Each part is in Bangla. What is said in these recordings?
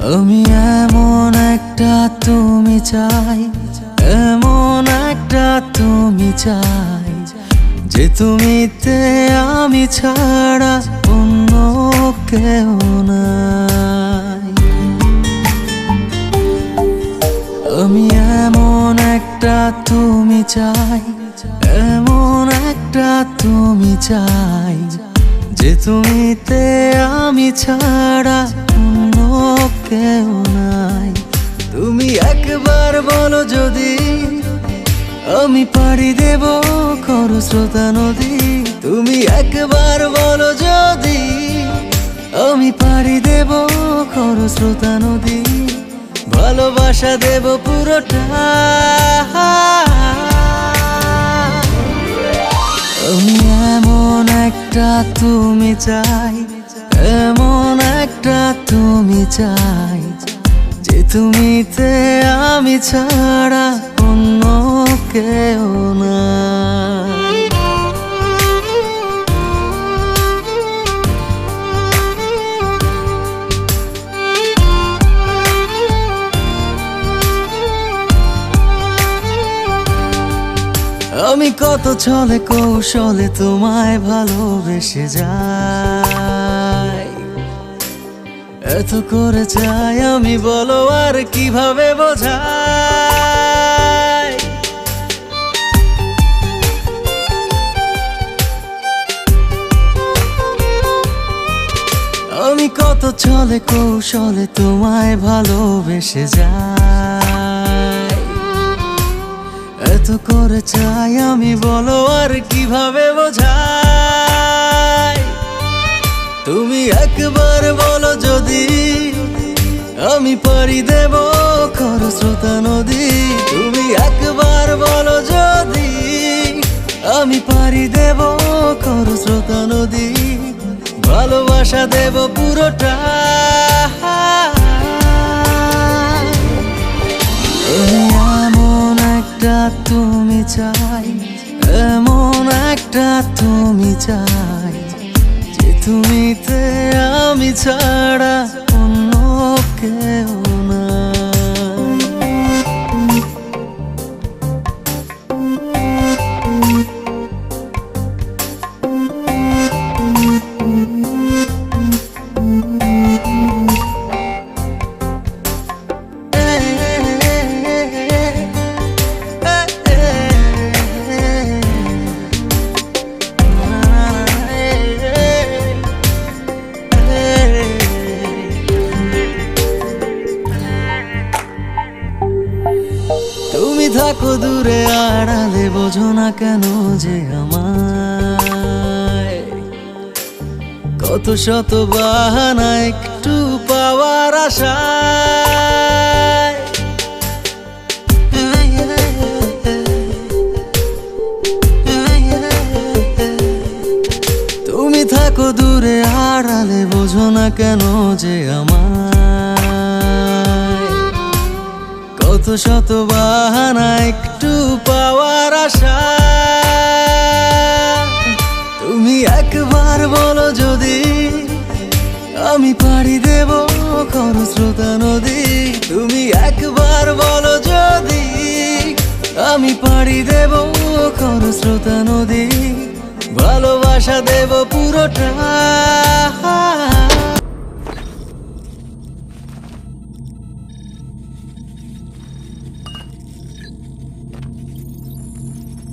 আমি এমন একটা তুমি চাই, এমন একটা তুমি চাই, যে তুমিতে আমি ছাড়া অন্য কেউ নাই। আমি এমন একটা তুমি চাই, এমন একটা তুমি চাই, যে তুমিতে আমি ছাড়া অন্য কেউ নাই। তুমি একবার বলো যদি আমি পাড়ি দেব খরস্রোতা নদী। তুমি একবার বলো যদি আমি পাড়ি দেব খরস্রোতা নদী। ভালোবাসা দেব পুরোটা। আমি এমন একটা তুমি চাই, এমন একটা তুমি চাই, যে তুমিতে আমি ছাড়া অন্য কেউ নাই। আমি কত ছলে কৌশলে তোমায় ভালোবেসে যাই, এত করে চাই আমি, বলো আর কিভাবে বোঝাই। আমি কত ছলে কৌশলে তোমায় ভালোবেসে যাই, এত করে চাই আমি, বলো আর কিভাবে বোঝাই। তুমি একবার বলো যদি আমি পাড়ি দেব খরস্রোতা নদী। তুমি একবার বলো যদি আমি পাড়ি দেব খরস্রোতা নদী। ভালোবাসা দেব পুরোটা। এমন একটা তুমি চাই, এমন একটা তুমি চাই, যে তুমিতে আমি ছাড়া অন্য কেউ নাই। তুমি থাকো দূরে আড়ালে, বোঝো না কেন যে আমায় কত শত বাহানা একটু পাওয়ার আশায়। তুমি থাকো দূরে আড়ালে, বোঝো না কেন যে আমায় কত শত বাহানা একটু পাওয়ার আশা। তুমি একবার বলো যদি আমি পাড়ি দেব খরস্রোতা নদী। তুমি একবার বলো যদি আমি পাড়ি দেব খরস্রোতা নদী। ভালোবাসা দেব পুরোটা।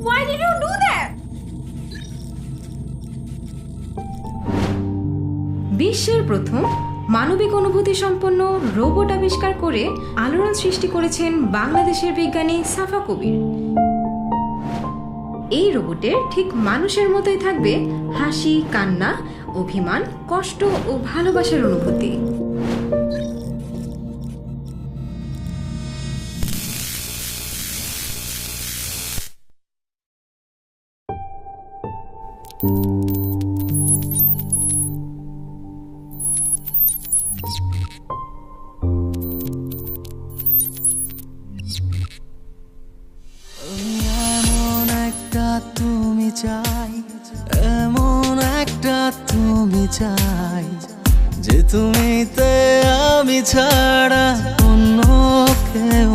Why did you do that? বিশ্বের প্রথম মানবিক অনুভূতি সম্পন্ন রোবট আবিষ্কার করে আলোড়ন সৃষ্টি করেছেন বাংলাদেশের বিজ্ঞানী সাফা কবির। এই রোবটের ঠিক মানুষের মতোই থাকবে হাসি, কান্না, অভিমান, কষ্ট ও ভালোবাসার অনুভূতি। এমন একটা তুমি চাই, এমন একটা তুমি চাই, যে তুমিতে আমি ছাড়া অন্য কেউ